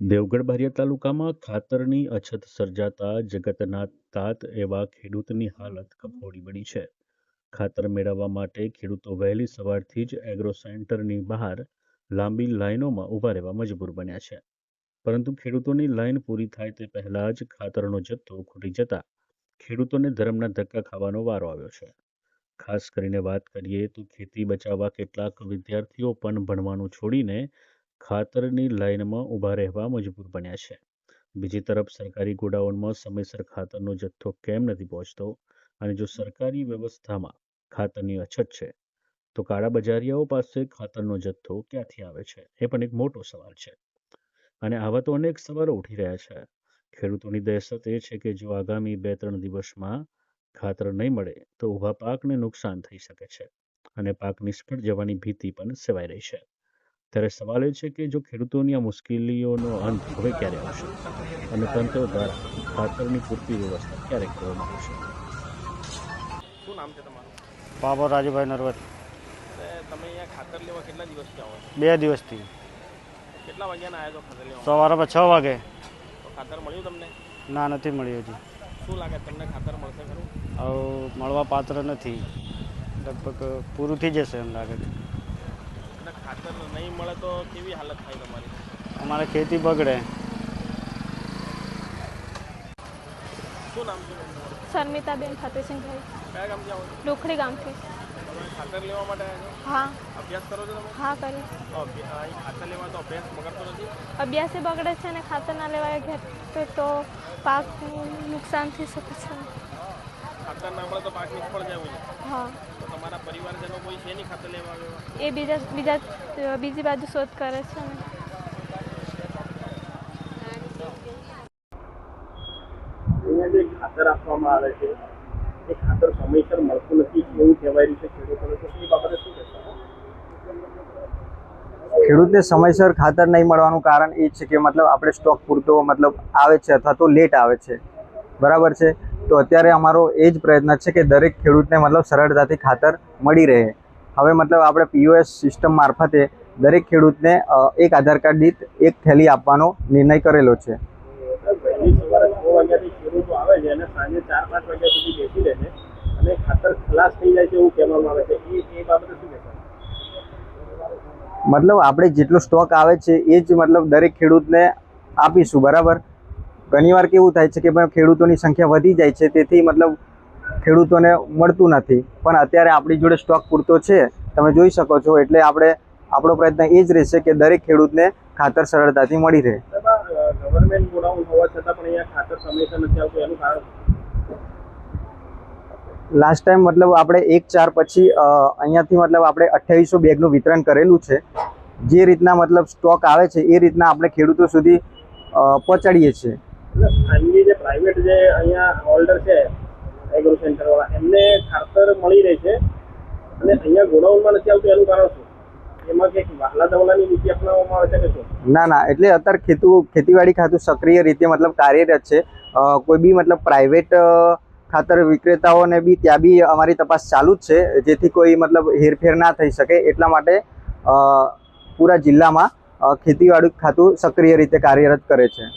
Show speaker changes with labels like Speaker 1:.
Speaker 1: દેવગઢ બારિયા તાલુકામાં ખાતરની અછત સર્જાતા જગતના તાત એવા ખેડૂતની હાલત કફોડી બની છે. ખાતર મેળવવા માટે ખેડૂતો વહેલી સવારથી જ એગ્રો સેન્ટરની બહાર લાંબી લાઈનોમાં ઊભા રહેવા મજબૂર બન્યા છે. પરંતુ ખેડૂતોની લાઈન પૂરી થાય તે પહેલા જ ખાતરનો જથ્થો ખૂટી જતા ખેડૂતોને ધરમના ધક્કા ખાવાનો વારો આવ્યો છે. ખાસ કરીને વાત કરીએ તો ખેતી બચાવવા કેટલાક વિદ્યાર્થીઓ પણ ભણવાનું છોડીને ખાતરની લાઇનમાં ઊભા રહેવા મજબૂર બન્યા છે. બીજી તરફ સરકારી ગોડાઉનમાં સમયસર ખાતરનો જથ્થો કેમ નથી પહોંચતો અને જો સરકારી વ્યવસ્થામાં ખાતરની અછત છે તો કાળા બજારિયાઓ પાસે ખાતરનો જથ્થો ક્યાંથી આવે છે એ પણ એક મોટો સવાલ છે. અને આવા તો અનેક સવાલો ઉઠી રહ્યા છે. ખેડૂતોની દહેશત એ છે કે જો આગામી 2-3 દિવસમાં ખાતર નહીં મળે તો ઊભા પાકને નુકસાન થઈ શકે છે અને પાક નિષ્ફળ જવાની ભીતિ પણ સેવાઈ રહી છે. ત્યારે સવાલ એ છે કે જો ખેડૂતોની આ મુશ્કેલીઓનો અંત હવે ક્યારે આવશે અને તંત્ર દ્વારા ખાતરની પૂરતી વ્યવસ્થા ક્યારે કરવામાં આવશે?
Speaker 2: શું નામ છે તમારું?
Speaker 3: બાબર રાજુભાઈ નરવત.
Speaker 2: તમે અહીંયા ખાતર લેવા કેટલા દિવસથી આવો છો?
Speaker 3: 2 દિવસથી.
Speaker 2: કેટલા વાગ્યાના આવ્યા છો ખાતર લેવા?
Speaker 3: સવારે 6 વાગે.
Speaker 2: તો ખાતર મળ્યું તમને?
Speaker 3: ના, નથી મળ્યું હજી.
Speaker 2: શું લાગે તમને ખાતર મળશે ખરું?
Speaker 3: હવે મળવા પાત્ર નથી, લગભગ પૂરું થઈ જશે એમ લાગે છે.
Speaker 2: અને ખાતર નહીં મળે તો કેવી હાલત થાય તમારી?
Speaker 3: અમારે ખેતી બગડે.
Speaker 2: શું નામ છે તમારું?
Speaker 4: શર્મિતાબેન ફતેસિંહભાઈ.
Speaker 2: કયા ગામથી આવો છો?
Speaker 4: ડોખડી ગામથી.
Speaker 2: તમે ખાતર લેવા માટે આવ્યા છો?
Speaker 4: હા.
Speaker 2: અભ્યાસ કરો છો તમે?
Speaker 4: હા, કરી.
Speaker 2: તો અહીં ખાતર લેવા તો અભ્યાસ બગડતો નથી?
Speaker 4: અભ્યાસે બગડે છે અને ખાતર ના લેવાય ઘેર તો પાકનું નુકસાન થઈ શકે છે.
Speaker 2: ખાતર ના મળે તો પાક નિષ્ફળ જાય હોય.
Speaker 4: હા.
Speaker 2: તો તમારા પરિવારજનો કોઈ છે નહીં ખાતર લેવા આવ્યા?
Speaker 4: એ બીજી બાજુ શોધ કરે છે ને.
Speaker 2: અહીંયા જે ખાતર આપવામાં આવે છે એ ખાતર સમયસર મળતું નથી એવું કહેવાય રહ્યું છે ખેડૂતોને, તો એ બાબતે શું કહેશો?
Speaker 5: ખેડૂતને સમયસર ખાતર નહીં મળવાનું કારણ એ છે કે મતલબ આપણે સ્ટોક પૂરતો મતલબ આવે છે અથવા તો લેટ આવે છે, બરાબર છે. તો અત્યારે અમારો એ જ પ્રયત્ન છે કે દરેક ખેડૂતને મતલબ સરળતાથી ખાતર મળી રહે. હવે મતલબ આપણે POS સિસ્ટમ મારફતે દરેક ખેડૂતને એક આધાર કાર્ડ દીઠ એક થેલી આપવાનો નિર્ણય કરેલો છે.
Speaker 2: વહેલી સવારે 6 વાગ્યાથી ખેડૂતો આવે છે અને સાંજે 4-5 વાગ્યા સુધી બેસી રહે છે અને ખાતર ખલાસ થઈ જાય છે એવું કહેવામાં આવે છે. એ બાબતે શું કહેશો?
Speaker 5: મતલબ આપણે જેટલો સ્ટોક આવે છે એ જ મતલબ દરેક ખેડૂતને આપીશું, બરાબર. ઘણીવાર કેવું થાય છે કે ભાઈ ખેડૂતોની સંખ્યા વધી જાય છે, તેથી મતલબ ખેડૂતોને મળતું નથી. પણ અત્યારે આપણી જોડે સ્ટોક પૂરતો છે, તમે જોઈ શકો છો. એટલે આપણો પ્રયત્ન એ જ રહેશે કે દરેક ખેડૂતને ખાતર સરળતાથી મળી રહે.
Speaker 2: ગવર્મેન્ટ ગોડાઉન હોવા છતાં પણ અહીંયા ખાતર સમયસર નથી આવતું, એનું કારણ?
Speaker 5: લાસ્ટ ટાઈમ મતલબ આપણે 1/4 પછી અહીંયાથી મતલબ આપણે 2800 બેગનું વિતરણ કરેલું છે. જે રીતના મતલબ સ્ટોક આવે છે એ રીતના આપણે ખેડૂતો સુધી પહોંચાડીએ છીએ.
Speaker 2: ખાનગી જે પ્રાઇવેટ જે અહીંયા હોલ્ડર છે એગ્રો સેન્ટરવાળા, એમને ખાતર મળી રહે છે અને અહીંયા ગોડાઉનમાં નથી આવતું, એનું કારણ શું? એમાં કંઈક વહાલા દવલાની નીતિ અપનાવવામાં આવે છે કે શું?
Speaker 5: ના, એટલે અત્યારે ખેતીવાડી ખાતું સક્રિય રીતે મતલબ કાર્યરત છે. કોઈ બી મતલબ પ્રાઇવેટ ખાતર વિક્રેતાઓને બી ત્યાં બી અમારી તપાસ ચાલુ જ છે, જેથી કોઈ મતલબ હેરફેર ના થઈ શકે. એટલા માટે પૂરા જિલ્લામાં ખેતીવાડી ખાતું સક્રિય રીતે કાર્યરત કરે છે.